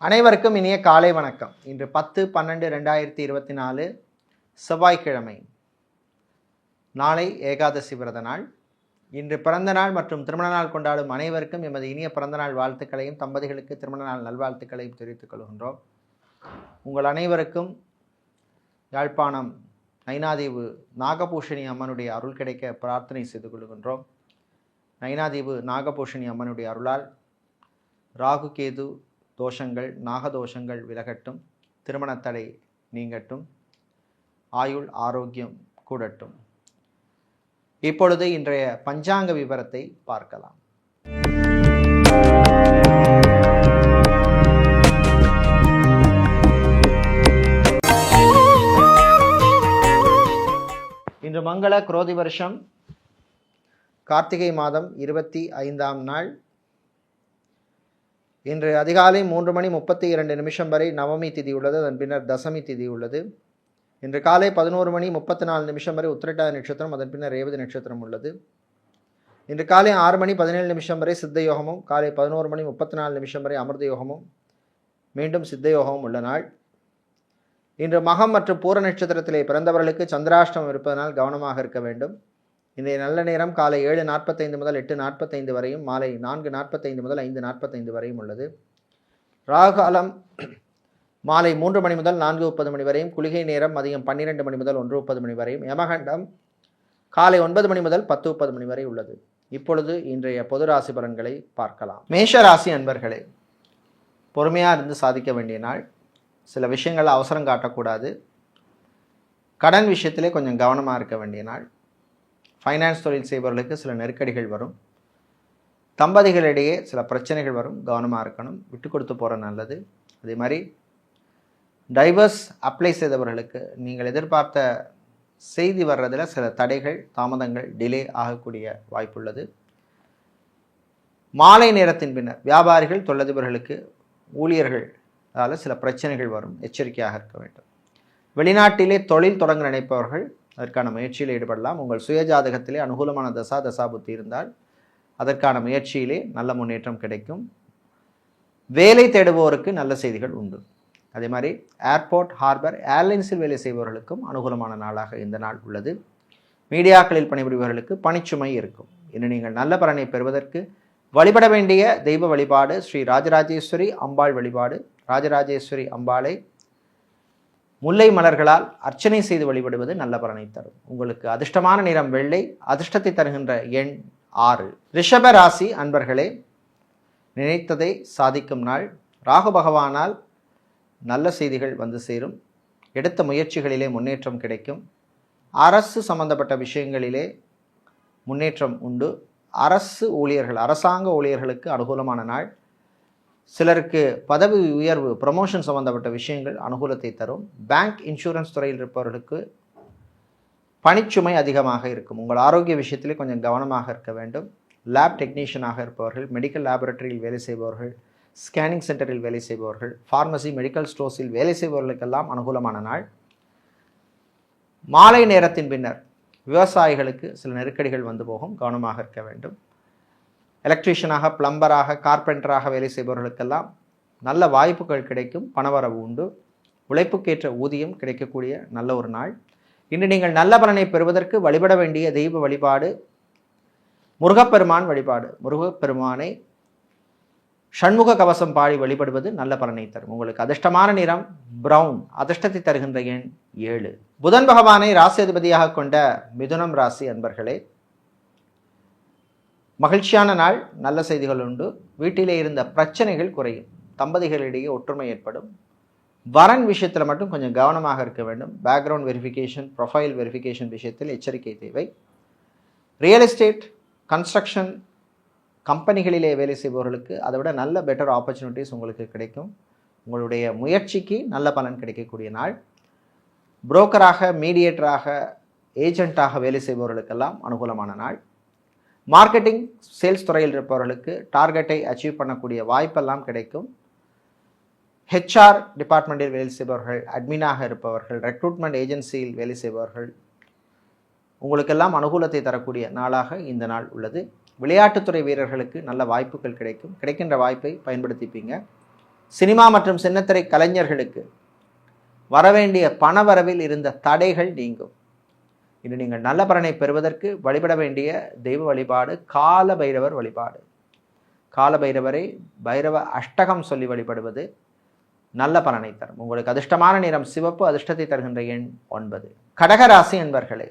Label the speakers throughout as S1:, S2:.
S1: அனைவருக்கும் இனிய காலை வணக்கம். இன்று 10/12/2024 செவ்வாய்க்கிழமை. நாளை ஏகாதசி விரத நாள். இன்று பிறந்த நாள் மற்றும் திருமண நாள் கொண்டாடும் அனைவருக்கும் எமது இனிய பிறந்த நாள் வாழ்த்துக்களையும் தம்பதிகளுக்கு திருமண நாள் நல்வாழ்த்துக்களையும் தெரிவித்துக் கொள்கின்றோம். உங்கள் அனைவருக்கும் யாழ்ப்பாணம் நைனாதீவு நாகபூஷணி அம்மனுடைய அருள் கிடைக்க பிரார்த்தனை செய்து கொள்கின்றோம். நைனாதீவு நாகபூஷணி அம்மனுடைய அருளால் ராகு கேது தோஷங்கள் நாகதோஷங்கள் விலகட்டும், திருமணத்தடை நீங்கட்டும், ஆயுள் ஆரோக்கியம் கூடட்டும். இப்பொழுது இன்றைய பஞ்சாங்க விவரத்தை பார்க்கலாம். இன்று மங்கள குரோதி வருஷம் கார்த்திகை மாதம் 25ஆம் நாள். இன்று அதிகாலை 3:32 வரை நவமி திதி உள்ளது. அதன் பின்னர் தசமி திதி உள்ளது. இன்று காலை 11:34 வரை உத்திரட்டாதி நட்சத்திரம், அதன் பின்னர் ரேவதி நட்சத்திரம் உள்ளது. இன்று காலை 6:17 வரை சித்த யோகமும், காலை 11:34 வரை அமிர்த யோகமும், மீண்டும் சித்த யோகமும் உள்ள நாள். இன்று மகம் மற்றும் பூர நட்சத்திரத்திலே பிறந்தவர்களுக்கு சந்திராஷ்டமம் இருப்பதனால் கவனமாக இருக்க வேண்டும். இன்றைய நல்ல நேரம் காலை 7:45 முதல் 8:45 வரையும், மாலை 4:45 முதல் 5:45 வரையும் உள்ளது. ராகுகாலம் மாலை 3 மணி முதல் 4:30 மணி வரையும், குளிகை நேரம் மதியம் 12 மணி முதல் 1:30 மணி வரையும், யமகண்டம் காலை 9 மணி முதல் 10:30 மணி வரை உள்ளது. இப்பொழுது இன்றைய பொது ராசி பலன்களை பார்க்கலாம். மேஷ ராசி அன்பர்களே, பொறுமையாக இருந்து சாதிக்க வேண்டிய நாள். சில விஷயங்கள் அவசரம் காட்டக்கூடாது. கடன் விஷயத்திலே கொஞ்சம் கவனமாக இருக்க வேண்டிய நாள். ஃபைனான்ஸ் தொழில் செய்பவர்களுக்கு சில நெருக்கடிகள் வரும். தம்பதிகளிடையே சில பிரச்சனைகள் வரும், கவனமாக இருக்கணும். விட்டு கொடுத்து போகிற நல்லது. அதே மாதிரி டைவர்ஸ் அப்ளை செய்தவர்களுக்கு நீங்கள் எதிர்பார்த்த செய்தி வர்றதில் சில தடைகள், தாமதங்கள், டிலே ஆகக்கூடிய வாய்ப்புள்ளது. மாலை நேரத்தின் பின்னர் வியாபாரிகள், தொழிலதிபர்களுக்கு, ஊழியர்களால் சில பிரச்சனைகள் வரும், எச்சரிக்கையாக இருக்க வேண்டும். வெளிநாட்டிலே தொழில் தொடங்க நினைப்பவர்கள் அதற்கான முயற்சியில் ஈடுபடலாம். உங்கள் சுயஜாதகத்திலே அனுகூலமான தசாபுத்தி இருந்தால் அதற்கான முயற்சியிலே நல்ல முன்னேற்றம் கிடைக்கும். வேலை தேடுபவருக்கு நல்ல செய்திகள் உண்டு. அதே மாதிரி ஏர்போர்ட், ஹார்பர், ஏர்லைன்ஸில் வேலை செய்பவர்களுக்கும் அனுகூலமான நாளாக இந்த நாள் உள்ளது. மீடியாக்களில் பணிபுரிபவர்களுக்கு பணிச்சுமை இருக்கும். இன்று நீங்கள் நல்ல பலனை பெறுவதற்கு வழிபட வேண்டிய தெய்வ வழிபாடு ஸ்ரீ ராஜராஜேஸ்வரி அம்பாள் வழிபாடு. ராஜராஜேஸ்வரி அம்பாளை முல்லை மலர்களால் அர்ச்சனை செய்து வழிபடுவது நல்ல பலனை தரும். உங்களுக்கு அதிர்ஷ்டமான நிறம் வெள்ளை, அதிர்ஷ்டத்தை தருகின்ற எண் 6. ரிஷப ராசி அன்பர்களே, நினைத்ததை சாதிக்கும் நாள். ராகு பகவானால் நல்ல செய்திகள் வந்து சேரும். எடுத்த முயற்சிகளிலே முன்னேற்றம் கிடைக்கும். அரசு சம்பந்தப்பட்ட விஷயங்களிலே முன்னேற்றம் உண்டு. அரசு ஊழியர்கள், அரசாங்க ஊழியர்களுக்கு அனுகூலமான நாள். சிலருக்கு பதவி உயர்வு, ப்ரமோஷன் சம்பந்தப்பட்ட விஷயங்கள் அனுகூலத்தை தரும். பேங்க், இன்சூரன்ஸ் துறையில் இருப்பவர்களுக்கு பணிச்சுமை அதிகமாக இருக்கும். உங்கள் ஆரோக்கிய விஷயத்திலே கொஞ்சம் கவனமாக இருக்க வேண்டும். லேப் டெக்னீஷியனாக இருப்பவர்கள், மெடிக்கல் லேபரட்டரியில் வேலை செய்பவர்கள், ஸ்கேனிங் சென்டரில் வேலை செய்பவர்கள், ஃபார்மசி, மெடிக்கல் ஸ்டோர்ஸில் வேலை செய்பவர்களுக்கெல்லாம் அனுகூலமான நாள். மாலை நேரத்தின் பின்னர் விவசாயிகளுக்கு சில நெருக்கடிகள் வந்து போகும், கவனமாக இருக்க வேண்டும். எலக்ட்ரீஷியனாக, பிளம்பராக, கார்பெண்டராக வேலை செய்பவர்களுக்கெல்லாம் நல்ல வாய்ப்புகள் கிடைக்கும். பணவரவு உண்டு. உழைப்புக்கேற்ற ஊதியம் கிடைக்கக்கூடிய நல்ல ஒரு நாள். இன்று நீங்கள் நல்ல பலனை பெறுவதற்கு வழிபட வேண்டிய தெய்வ வழிபாடு முருகப்பெருமான் வழிபாடு. முருகப்பெருமானை ஷண்முக கவசம் பாடி வழிபடுவது நல்ல பலனை தரும். உங்களுக்கு அதிர்ஷ்டமான நிறம் பிரவுன், அதிர்ஷ்டத்தை தருகின்ற எண் 7. புதன் பகவானை ராசி அதிபதியாக கொண்ட மிதுனம் ராசி அன்பர்களே, மகிழ்ச்சியான நாள். நல்ல செய்திகள் உண்டு. வீட்டிலே இருந்த பிரச்சனைகள் குறையும். தம்பதிகளிடையே ஒற்றுமை ஏற்படும். வரன் விஷயத்தில் மட்டும் கொஞ்சம் கவனமாக இருக்க வேண்டும். பேக்ரவுண்ட் வெரிஃபிகேஷன், ப்ரொஃபைல் வெரிஃபிகேஷன் விஷயத்தில் எச்சரிக்கை தேவை. ரியல் எஸ்டேட், கன்ஸ்ட்ரக்ஷன் கம்பெனிகளிலே வேலை செய்பவர்களுக்கு அதை விட நல்ல பெட்டர் ஆப்பர்ச்சுனிட்டிஸ் உங்களுக்கு கிடைக்கும். உங்களுடைய முயற்சிக்கு நல்ல பலன் கிடைக்கக்கூடிய நாள். புரோக்கராக, மீடியேட்டராக, ஏஜென்ட்டாக வேலை செய்பவர்களுக்கெல்லாம் அனுகூலமான நாள். மார்க்கெட்டிங், சேல்ஸ் துறையில் இருப்பவர்களுக்கு டார்கெட்டை அச்சீவ் பண்ணக்கூடிய வாய்ப்பெல்லாம் கிடைக்கும். ஹெச்ஆர் டிபார்ட்மெண்ட்டில் வேலை செய்பவர்கள், அட்மினாக இருப்பவர்கள், ரெக்ரூட்மெண்ட் ஏஜென்சியில் வேலை செய்பவர்கள், உங்களுக்கெல்லாம் அனுகூலத்தை தரக்கூடிய நாளாக இந்த நாள் உள்ளது. விளையாட்டுத்துறை வீரர்களுக்கு நல்ல வாய்ப்புகள் கிடைக்கும். கிடைக்கின்ற வாய்ப்பை பயன்படுத்திப்பீங்க. சினிமா மற்றும் சின்னத்திரை கலைஞர்களுக்கு வரவேண்டிய பணவரவில் இருந்த தடைகள் நீங்கும். இன்று நீங்கள் நல்ல பலனை பெறுவதற்கு வழிபட வேண்டிய தெய்வ வழிபாடு கால பைரவர் வழிபாடு. கால பைரவரை பைரவ அஷ்டகம் சொல்லி வழிபடுவது நல்ல பலனை தரும். உங்களுக்கு அதிர்ஷ்டமான நிறம் சிவப்பு, அதிர்ஷ்டத்தை தருகின்ற எண் 9. கடகராசி என்பர்களே,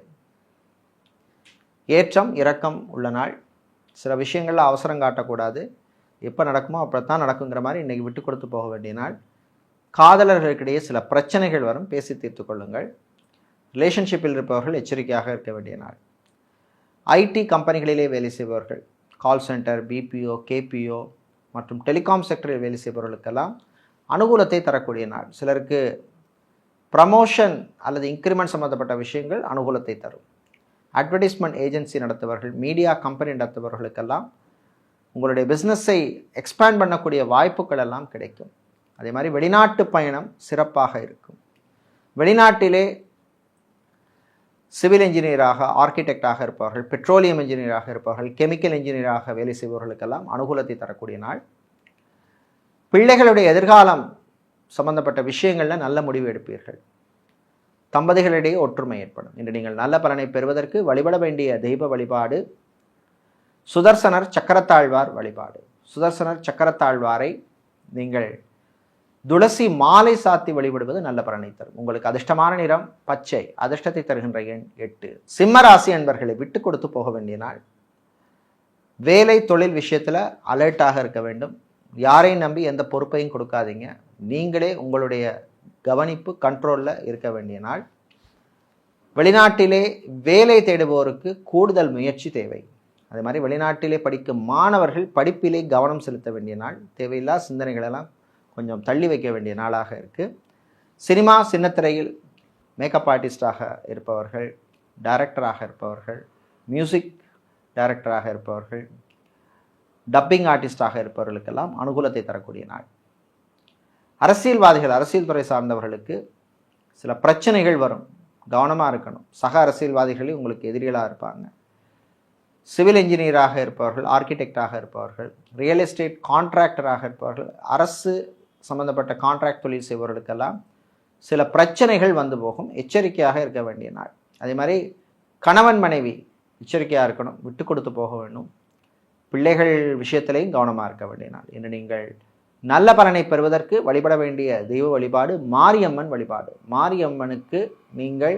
S1: ஏற்றம் இறக்கம் உள்ள நாள். சில விஷயங்கள்ல அவசரம் காட்டக்கூடாது. எப்போ நடக்குமோ அப்படித்தான் நடக்குங்கிற மாதிரி இன்றைக்கி விட்டு கொடுத்து போக வேண்டிய நாள். காதலர்களுக்கிடையே சில பிரச்சனைகள் வரும், பேசி தீர்த்து கொள்ளுங்கள். ரிலேஷன்ஷிப்பில் இருப்பவர்கள் எச்சரிக்கையாக இருக்க வேண்டிய நாள். ஐடி கம்பெனிகளிலே வேலை செய்பவர்கள், கால் சென்டர், பிபிஓ, கேபிஓ மற்றும் டெலிகாம் செக்டரில் வேலை செய்பவர்களுக்கெல்லாம் அனுகூலத்தை தரக்கூடிய நாள். சிலருக்கு ப்ரமோஷன் அல்லது இன்க்ரிமெண்ட் சம்மந்தப்பட்ட விஷயங்கள் அனுகூலத்தை தரும். அட்வர்டைஸ்மெண்ட் ஏஜென்சி நடத்துபவர்கள், மீடியா கம்பெனி நடத்துபவர்களுக்கெல்லாம் உங்களுடைய பிஸ்னஸை எக்ஸ்பேண்ட் பண்ணக்கூடிய வாய்ப்புகள் எல்லாம் கிடைக்கும். அதே மாதிரி வெளிநாட்டு பயணம் சிறப்பாக இருக்கும். வெளிநாட்டிலே சிவில் இன்ஜினியராக, ஆர்கிடெக்டாக இருப்பவர்கள், பெட்ரோலியம் இன்ஜினியராக இருப்பவர்கள், கெமிக்கல் இன்ஜினியராக வேலை செய்பவர்களுக்கெல்லாம் அனுகூலத்தை தரக்கூடிய நாள். பிள்ளைகளுடைய எதிர்காலம் சம்பந்தப்பட்ட விஷயங்களில் நல்ல முடிவு எடுப்பீர்கள். தம்பதிகளிடையே ஒற்றுமை ஏற்படும். இன்று நீங்கள் நல்ல பலனை பெறுவதற்கு வழிபட வேண்டிய தெய்வ வழிபாடு சுதர்சனர் சக்கரத்தாழ்வார் வழிபாடு. சுதர்சனர் சக்கரத்தாழ்வாரை நீங்கள் துளசி மாலை சாத்தி வழிபடுவது நல்ல பலனை தரும். உங்களுக்கு அதிர்ஷ்டமான நிறம் பச்சை, அதிர்ஷ்டத்தை தருகின்ற எண் 8. சிம்ம ராசி அன்பர்களை விட்டு கொடுத்து போக வேண்டிய நாள். வேலை தொழில் விஷயத்தில் அலர்ட்டாக இருக்க வேண்டும். யாரையும் நம்பி எந்த பொறுப்பையும் கொடுக்காதீங்க. நீங்களே உங்களுடைய கவனிப்பு கண்ட்ரோலில் இருக்க வேண்டிய நாள். வெளிநாட்டிலே வேலை தேடுபவருக்கு கூடுதல் முயற்சி தேவை. அதே மாதிரி வெளிநாட்டிலே படிக்கும் மாணவர்கள் படிப்பிலே கவனம் செலுத்த வேண்டிய நாள். தேவையில்லா சிந்தனைகளெல்லாம் கொஞ்சம் தள்ளி வைக்க வேண்டிய நாளாக இருக்குது. சினிமா சின்னத்திரையில் மேக்கப் ஆர்டிஸ்டாக இருப்பவர்கள், டைரக்டராக இருப்பவர்கள், மியூசிக் டைரக்டராக இருப்பவர்கள், டப்பிங் ஆர்டிஸ்டாக இருப்பவர்களுக்கெல்லாம் அனுகூலத்தை தரக்கூடிய நாள். அரசியல்வாதிகள், அரசியல் துறை சார்ந்தவர்களுக்கு சில பிரச்சனைகள் வரும், கவனமாக இருக்கணும். சக அரசியல்வாதிகளே உங்களுக்கு எதிரிகளாக இருப்பாங்க. சிவில் இன்ஜினியராக இருப்பவர்கள், ஆர்கிடெக்டாக இருப்பவர்கள், ரியல் எஸ்டேட் கான்ட்ராக்டராக இருப்பவர்கள், அரசு சம்பந்தப்பட்ட கான்ட்ராக்ட் தொழில் செய்பவர்களுக்கெல்லாம் சில பிரச்சனைகள் வந்து போகும். எச்சரிக்கையாக இருக்க வேண்டிய நாள். அதே மாதிரி கணவன் மனைவி எச்சரிக்கையாக இருக்கணும், விட்டு கொடுத்து போக வேண்டும். பிள்ளைகள் விஷயத்திலையும் கவனமாக இருக்க வேண்டிய நாள். இன்று நீங்கள் நல்ல பலனை பெறுவதற்கு வழிபட வேண்டிய தெய்வ வழிபாடு மாரியம்மன் வழிபாடு. மாரியம்மனுக்கு நீங்கள்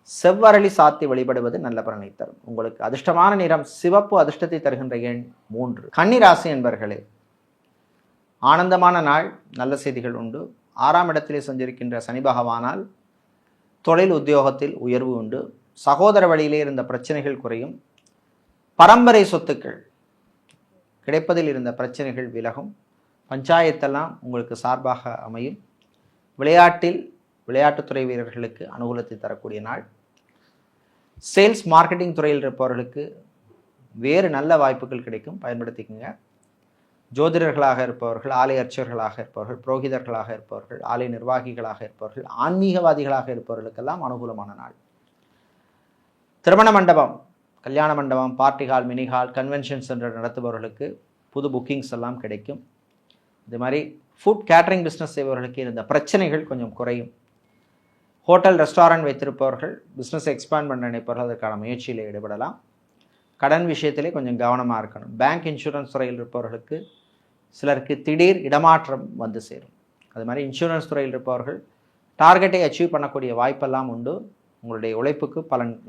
S1: செவ்வரளி சாத்தி வழிபடுவது நல்ல பலனை தரும். உங்களுக்கு அதிர்ஷ்டமான நிறம் சிவப்பு, அதிர்ஷ்டத்தை தருகின்ற எண் 3. கன்னிராசி என்பர்களே, ஆனந்தமான நாள், நல்ல செய்திகள் உண்டு. 6ஆம் இடத்திலே சஞ்சரிக்கின்ற சனி பகவானால் தொழில் உத்தியோகத்தில் உயர்வு உண்டு. சகோதர வழியிலே இருந்த பிரச்சனைகள் குறையும். பரம்பரை சொத்துக்கள் கிடைப்பதில் இருந்த பிரச்சனைகள் விலகும். பஞ்சாயத்தெல்லாம் உங்களுக்கு சார்பாக அமையும். விளையாட்டுத்துறை வீரர்களுக்கு அனுகூலத்தை தரக்கூடிய நாள். சேல்ஸ் மார்க்கெட்டிங் துறையில் இருப்பவர்களுக்கு வேறு நல்ல வாய்ப்புகள் கிடைக்கும், பயன்படுத்திக்கோங்க. ஜோதிடர்களாக இருப்பவர்கள், ஆலய அர்ச்சகர்களாக இருப்பவர்கள், புரோகிதர்களாக இருப்பவர்கள், ஆலய நிர்வாகிகளாக இருப்பவர்கள், ஆன்மீகவாதிகளாக இருப்பவர்களுக்கெல்லாம் அனுகூலமான நாள். திருமண மண்டபம், கல்யாண மண்டபம், party hall, mini hall, convention centre நடத்துபவர்களுக்கு புது புக்கிங்ஸ் எல்லாம் கிடைக்கும். இது மாதிரி ஃபுட் கேட்டரிங் பிஸ்னஸ் செய்பவர்களுக்கு இருந்த பிரச்சனைகள் கொஞ்சம் குறையும். ஹோட்டல் ரெஸ்டாரண்ட் வைத்திருப்பவர்கள், பிஸ்னஸ் எக்ஸ்பேண்ட் பண்ண நினைப்பவர்கள் அதற்கான முயற்சியில் ஈடுபடலாம். கடன் விஷயத்திலே கொஞ்சம் கவனமாக இருக்கணும். பேங்க் இன்சூரன்ஸ் துறையில் இருப்பவர்களுக்கு சிலருக்கு திடீர் இடமாற்றம் வந்து சேரும். அது மாதிரி இன்சூரன்ஸ் துறையில் இருப்பவர்கள் டார்கெட்டை அச்சீவ் பண்ணக்கூடிய வாய்ப்பெல்லாம் உண்டு. உங்களுடைய உழைப்புக்கு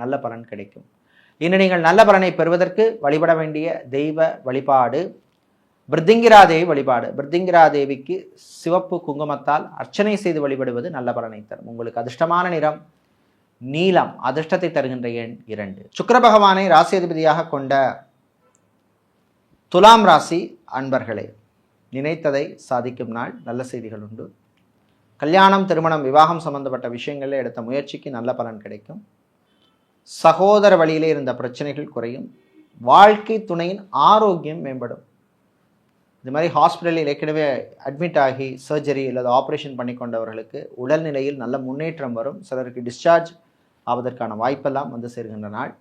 S1: நல்ல பலன் கிடைக்கும். இன்று நீங்கள் நல்ல பலனை பெறுவதற்கு வழிபட வேண்டிய தெய்வ வழிபாடு பிருத்திங்கிராதேவி வழிபாடு. பிருத்திங்கிராதேவிக்கு சிவப்பு குங்குமத்தால் அர்ச்சனை செய்து வழிபடுவது நல்ல பலனை தரும். உங்களுக்கு அதிர்ஷ்டமான நிறம் நீலம், அதிர்ஷ்டத்தை தருகின்ற எண் 2. சுக்கிர பகவானை ராசி அதிபதியாக கொண்ட துலாம் ராசி அன்பர்களே, நினைத்ததை சாதிக்கும் நாள், நல்ல செய்திகள் உண்டு. கல்யாணம், திருமணம், விவாகம் சம்பந்தப்பட்ட விஷயங்களில் எடுத்த முயற்சிக்கு நல்ல பலன் கிடைக்கும். சகோதர வழியிலே இருந்த பிரச்சனைகள் குறையும். வாழ்க்கை துணையின் ஆரோக்கியம் மேம்படும். இது மாதிரி ஹாஸ்பிட்டலில் ஏற்கனவே அட்மிட் ஆகி சர்ஜரி அல்லது ஆப்ரேஷன் பண்ணி கொண்டவர்களுக்கு உடல்நிலையில் நல்ல முன்னேற்றம் வரும். சிலருக்கு டிஸ்சார்ஜ் ஆவதற்கான வாய்ப்பெல்லாம் வந்து சேர்கின்ற நாள்.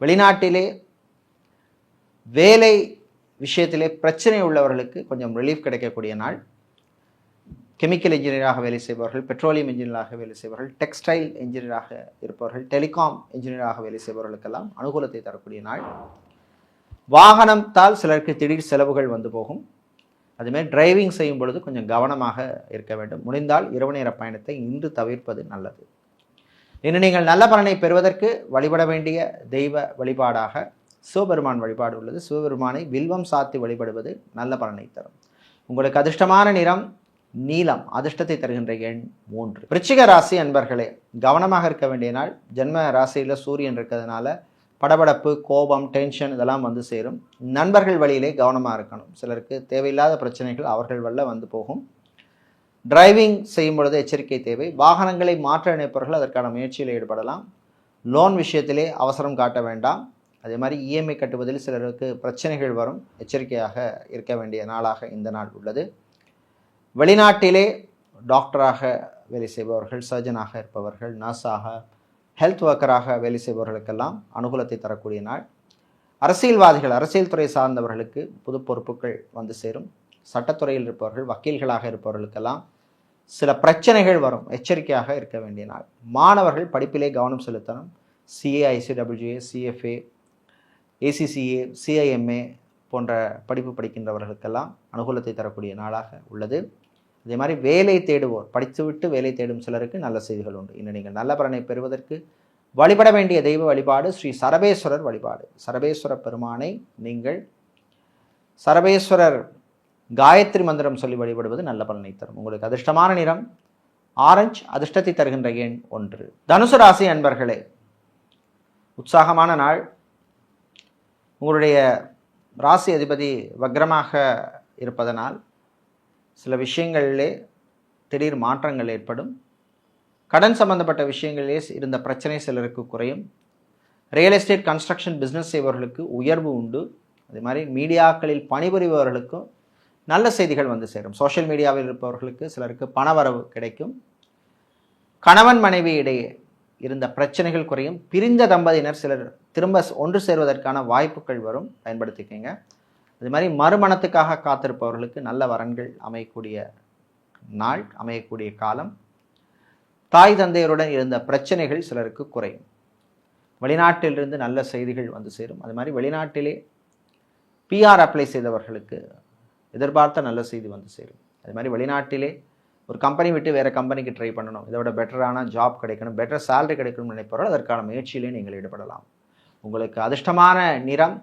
S1: வெளிநாட்டிலே வேலை விஷயத்திலே பிரச்சனை உள்ளவர்களுக்கு கொஞ்சம் ரிலீஃப் கிடைக்கக்கூடிய நாள். கெமிக்கல் இன்ஜினியராக வேலை செய்பவர்கள், பெட்ரோலியம் இன்ஜினியராக வேலை செய்பவர்கள், டெக்ஸ்டைல் இன்ஜினியராக இருப்பவர்கள், டெலிகாம் இன்ஜினியராக வேலை செய்பவர்களுக்கெல்லாம் அனுகூலத்தை தரக்கூடிய நாள். வாகனத்தால் சிலருக்கு திடீர் செலவுகள் வந்து போகும். அதுமாதிரி டிரைவிங் செய்யும் பொழுது கொஞ்சம் கவனமாக இருக்க வேண்டும். முடிந்தால் இரவு நேர பயணத்தை இன்று தவிர்ப்பது நல்லது. இன்று நீங்கள் நல்ல பலனை பெறுவதற்கு வழிபட வேண்டிய தெய்வ வழிபாடாக சிவபெருமான் வழிபாடு உள்ளது. சிவபெருமானை வில்வம் சாத்தி வழிபடுவது நல்ல பலனை தரும். உங்களுக்கு அதிர்ஷ்டமான நிறம் நீலம், அதிர்ஷ்டத்தை தருகின்ற எண் 3. விருச்சிக ராசி அன்பர்களே, கவனமாக இருக்க வேண்டிய நாள். ஜென்ம ராசியில் சூரியன் இருக்கிறதுனால படபடப்பு, கோபம், டென்ஷன் இதெல்லாம் வந்து சேரும். நண்பர்கள் வழியிலே கவனமாக இருக்கணும். சிலருக்கு தேவையில்லாத பிரச்சனைகள் அவர்கள் வழில வந்து போகும். டிரைவிங் செய்யும் பொழுது எச்சரிக்கை தேவை. வாகனங்களை மாற்ற நினைப்பவர்கள் அதற்கான முயற்சியில் ஈடுபடலாம். லோன் விஷயத்திலே அவசரம் காட்ட வேண்டாம். அதே மாதிரி இஎம்ஐ கட்டுவதில் சிலருக்கு பிரச்சனைகள் வரும். எச்சரிக்கையாக இருக்க வேண்டிய நாளாக இந்த நாள் உள்ளது. வெளிநாட்டிலே டாக்டராக வேலை செய்பவர்கள், சர்ஜனாக இருப்பவர்கள், நர்ஸாக, ஹெல்த் ஒர்க்கராக வேலை செய்பவர்களுக்கெல்லாம் அனுகூலத்தை தரக்கூடிய நாள். அரசியல்வாதிகள், அரசியல் துறை சார்ந்தவர்களுக்கு புது பொறுப்புகள் வந்து சேரும். சட்டத்துறையில் இருப்பவர்கள், வக்கீல்களாக இருப்பவர்களுக்கெல்லாம் சில பிரச்சனைகள் வரும். எச்சரிக்கையாக இருக்க வேண்டிய நாள். மாணவர்கள் படிப்பிலே கவனம் செலுத்தணும். CA, ICWA, CFA, ACCA, CIMA போன்ற படிப்பு படிக்கின்றவர்களுக்கெல்லாம் அனுகூலத்தை தரக்கூடிய நாளாக உள்ளது. அதே மாதிரி வேலை தேடுவோர், படித்துவிட்டு வேலை தேடும் சிலருக்கு நல்ல செய்திகள் உண்டு. இன்னும் நீங்கள் நல்ல பலனை பெறுவதற்கு வழிபட வேண்டிய தெய்வ வழிபாடு ஸ்ரீ சரபேஸ்வரர் வழிபாடு. சரபேஸ்வர பெருமானை நீங்கள் சரபேஸ்வரர் காயத்ரி மந்திரம் சொல்லி வழிபடுவது நல்ல பலனை தரும். உங்களுக்கு அதிர்ஷ்டமான நிறம் ஆரஞ்சு, அதிர்ஷ்டத்தை தருகின்ற எண் 1. தனுசு ராசி அன்பர்களே, உற்சாகமான நாள். உங்களுடைய ராசி அதிபதி வக்ரமாக இருப்பதனால் சில விஷயங்களிலே திடீர் மாற்றங்கள் ஏற்படும். கடன் சம்பந்தப்பட்ட விஷயங்களிலே இருந்த பிரச்சனை சிலருக்கு குறையும். ரியல் எஸ்டேட், கன்ஸ்ட்ரக்ஷன், பிஸ்னஸ் செய்பவர்களுக்கு உயர்வு உண்டு. அதே மாதிரி மீடியாக்களில் பணிபுரிபவர்களுக்கும் நல்ல செய்திகள் வந்து சேரும். சோஷியல் மீடியாவில் இருப்பவர்களுக்கு சிலருக்கு பணவரவு கிடைக்கும். கணவன் மனைவி இடையே இருந்த பிரச்சனைகள் குறையும். பிரிந்த தம்பதியினர் சிலர் திரும்ப ஒன்று சேர்வதற்கான வாய்ப்புகள் வரும், பயன்படுத்திக்கங்க. அது மாதிரி மறுமணத்துக்காக காத்திருப்பவர்களுக்கு நல்ல வரன்கள் அமையக்கூடிய நாள், அமையக்கூடிய காலம். தாய் தந்தையருடன் இருந்த பிரச்சனைகள் சிலருக்கு குறையும். வெளிநாட்டிலிருந்து நல்ல செய்திகள் வந்து சேரும். அது மாதிரி வெளிநாட்டிலே பிஆர் அப்ளை செய்தவர்களுக்கு எதிர்பார்த்த நல்ல செய்தி வந்து சேரும். அது மாதிரி வெளிநாட்டிலே ஒரு கம்பெனி விட்டு வேறு கம்பெனிக்கு ட்ரை பண்ணணும், இதோட பெட்டரான ஜாப் கிடைக்கணும், பெட்டர் சேலரி கிடைக்கணும்னு நினைப்பவர்கள் அதற்கான முயற்சியிலே நீங்கள் ஈடுபடலாம். உங்களுக்கு அதிர்ஷ்டமான நிறம்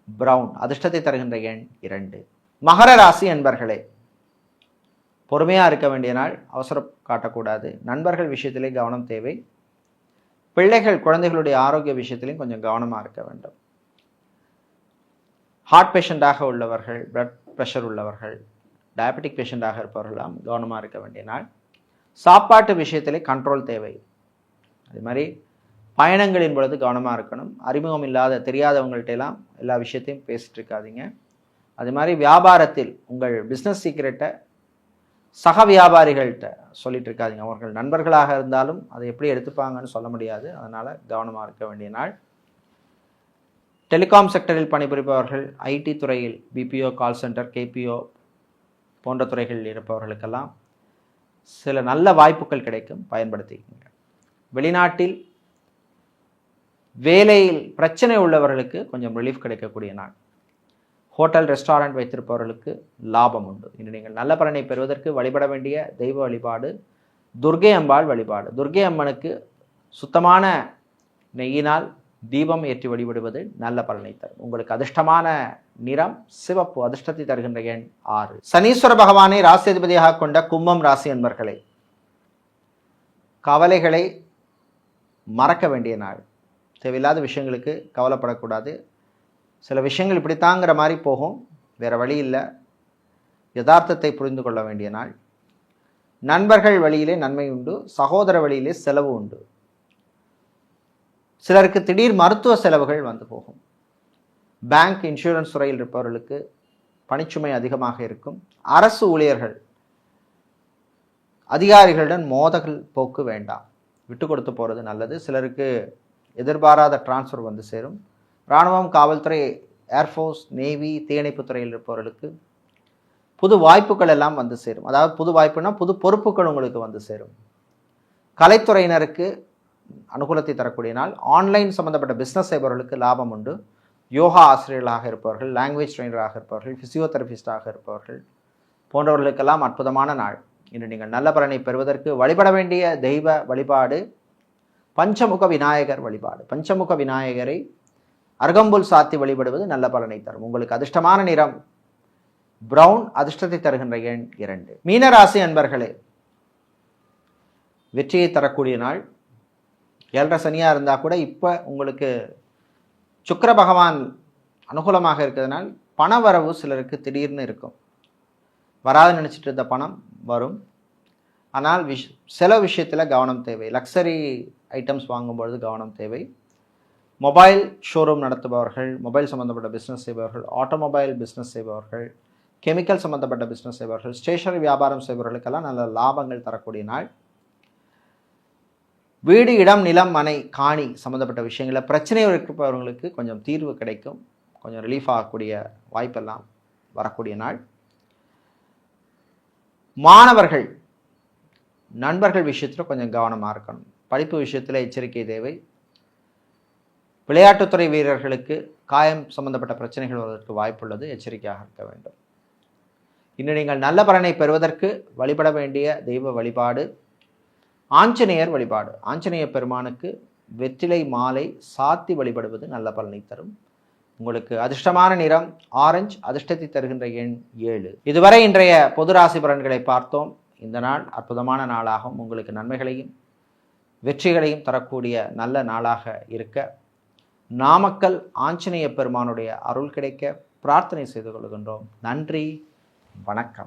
S1: பிரவுன், அதிர்ஷ்டத்தை தருகின்ற எண் 2. மகர ராசி என்பர்களே, பொறுமையாக இருக்க வேண்டிய நாள், அவசரம் காட்டக்கூடாது. நண்பர்கள் விஷயத்திலே கவனம் தேவை. பிள்ளைகள், குழந்தைகளுடைய ஆரோக்கிய விஷயத்திலையும் கொஞ்சம் கவனமாக இருக்க வேண்டும். ஹார்ட் பேஷண்ட்டாக உள்ளவர்கள், பிளட் ப்ரெஷர் உள்ளவர்கள், டயபெட்டிக் பேஷண்ட்டாக இருப்பவர்களெல்லாம் கவனமாக இருக்க வேண்டிய நாள். சாப்பாட்டு விஷயத்திலே கண்ட்ரோல் தேவை. அதே மாதிரி பயணங்களின் பொழுது கவனமாக இருக்கணும். அறிமுகம் இல்லாத தெரியாதவங்கள்ட்டெல்லாம் எல்லா விஷயத்தையும் பேசிட்டு இருக்காதீங்க. அது மாதிரி வியாபாரத்தில் உங்கள் பிஸ்னஸ் சீக்ரெட்டை சக வியாபாரிகள்கிட்ட சொல்லிட்டு இருக்காதீங்க. அவர்கள் நண்பர்களாக இருந்தாலும் அதை எப்படி எடுத்துப்பாங்கன்னு சொல்ல முடியாது. அதனால் கவனமாக இருக்க வேண்டிய நாள். டெலிகாம் செக்டரில் பணிபுரிப்பவர்கள், ஐடி துறையில் பிபிஓ, கால் சென்டர், கேபிஓ போன்ற துறைகளில் இருப்பவர்களுக்கெல்லாம் சில நல்ல வாய்ப்புகள் கிடைக்கும், பயன்படுத்திக்கங்க. வெளிநாட்டில் வேலையில் பிரச்சனை உள்ளவர்களுக்கு கொஞ்சம் ரிலீஃப் கிடைக்கக்கூடிய நாள். ஹோட்டல், ரெஸ்டாரண்ட் வைத்திருப்பவர்களுக்கு லாபம் உண்டு. இன்று நீங்கள் நல்ல பலனை பெறுவதற்கு வழிபட வேண்டிய தெய்வ வழிபாடு துர்க்கை அம்பாள் வழிபாடு. துர்க்கை அம்மனுக்கு சுத்தமான நெய்யினால் தீபம் ஏற்றி வழிபடுவது நல்ல பலனை தரும். உங்களுக்கு அதிர்ஷ்டமான நிறம் சிவப்பு, அதிர்ஷ்டத்தை தருகின்ற எண் 6. சனீஸ்வர பகவானை ராசி அதிபதியாக கொண்ட கும்பம் ராசி என்பர்களே, கவலைகளை மறக்க வேண்டிய நாள். தேவையில்லாத விஷயங்களுக்கு கவலைப்படக்கூடாது. சில விஷயங்கள் இப்படித்தாங்கிற மாதிரி போகும், வேறு வழி இல்லை. யதார்த்தத்தை புரிந்து கொள்ள வேண்டிய நாள். நண்பர்கள் வழியிலே நன்மை உண்டு, சகோதர வழியிலே செலவு உண்டு. சிலருக்கு திடீர் மருத்துவ செலவுகள் வந்து போகும். பேங்க், இன்சூரன்ஸ் துறையில் இருப்பவர்களுக்கு பணிச்சுமை அதிகமாக இருக்கும். அரசு ஊழியர்கள், அதிகாரிகளுடன் மோதல் போக்கு வேண்டாம், விட்டு கொடுத்து போகிறது நல்லது. சிலருக்கு எதிர்பாராத டிரான்ஸ்ஃபர் வந்து சேரும். இராணுவம், காவல்துறை, ஏர்ஃபோர்ஸ், நேவி, தீயணைப்பு துறையில் இருப்பவர்களுக்கு புது வாய்ப்புகள் எல்லாம் வந்து சேரும். அதாவது புது வாய்ப்புனா புது பொறுப்புகள் உங்களுக்கு வந்து சேரும். கலைத்துறையினருக்கு அனுகூலத்தை தரக்கூடிய நாள். ஆன்லைன் சம்பந்தப்பட்ட பிஸ்னஸ் செய்பவர்களுக்கு லாபம் உண்டு. யோகா ஆசிரியர்களாக இருப்பவர்கள், லாங்குவேஜ் ட்ரெயினராக இருப்பவர்கள், ஃபிசியோதெரபிஸ்டாக இருப்பவர்கள் போன்றவர்களுக்கெல்லாம் அற்புதமான நாள். இன்று நீங்கள் நல்ல பலனை பெறுவதற்கு வழிபட வேண்டிய தெய்வ வழிபாடு பஞ்சமுக விநாயகர் வழிபாடு. பஞ்சமுக விநாயகரை அருகம்புல் சாத்தி வழிபடுவது நல்ல பலனை தரும். உங்களுக்கு அதிர்ஷ்டமான நிறம் பிரவுன், அதிர்ஷ்டத்தை தருகின்ற எண் 2. மீனராசி அன்பர்களே, வெற்றியை தரக்கூடிய நாள். 7.5 சனியாக இருந்தால் கூட இப்போ உங்களுக்கு சுக்கிர பகவான் அனுகூலமாக இருக்கிறதுனால் பணவரவு சிலருக்கு திடீர்னு இருக்கும். வராது நினச்சிட்டு இருந்த பணம் வரும். ஆனால் செலவு விஷயத்தில் கவனம் தேவை. லக்ஸரி ஐட்டம்ஸ் வாங்கும்பொழுது கவனம் தேவை. மொபைல் ஷோரூம் நடத்துபவர்கள், மொபைல் சம்மந்தப்பட்ட பிஸ்னஸ் செய்பவர்கள், ஆட்டோமொபைல் பிஸ்னஸ் செய்பவர்கள், கெமிக்கல் சம்மந்தப்பட்ட பிஸ்னஸ் செய்பவர்கள், ஸ்டேஷனரி வியாபாரம் செய்பவர்களுக்கெல்லாம் நல்ல லாபங்கள் தரக்கூடிய நாள். வீடு, இடம், நிலம், மனை, காணி சம்மந்தப்பட்ட விஷயங்களில் பிரச்சனை இருப்பவர்களுக்கு கொஞ்சம் தீர்வு கிடைக்கும். கொஞ்சம் ரிலீஃப் ஆகக்கூடிய வாய்ப்பெல்லாம் வரக்கூடிய நாள். மாணவர்கள், நண்பர்கள் விஷயத்தில் கொஞ்சம் கவனமாக இருக்கணும். படிப்பு விஷயத்தில் எச்சரிக்கை தேவை. விளையாட்டுத்துறை வீரர்களுக்கு காயம் சம்பந்தப்பட்ட பிரச்சனைகள் வருவதற்கு வாய்ப்புள்ளது. எச்சரிக்கையாக இருக்க வேண்டும். இன்று நீங்கள் நல்ல பலனை பெறுவதற்கு வழிபட வேண்டிய தெய்வ வழிபாடு ஆஞ்சநேயர் வழிபாடு. ஆஞ்சநேய பெருமானுக்கு வெற்றிலை மாலை சாத்தி வழிபடுவது நல்ல பலனை தரும். உங்களுக்கு அதிர்ஷ்டமான நிறம் ஆரஞ்சு, அதிர்ஷ்டத்தை தருகின்ற எண் 7. இதுவரை இன்றைய பொது ராசி பலன்களை பார்த்தோம். இந்த நாள் அற்புதமான நாளாகவும் உங்களுக்கு நன்மைகளையும் வெற்றிகளையும் தரக்கூடிய நல்ல நாளாக இருக்க நாமக்கல் ஆஞ்சநேய பெருமானுடைய அருள் கிடைக்க பிரார்த்தனை செய்து கொள்கின்றோம். நன்றி, வணக்கம்.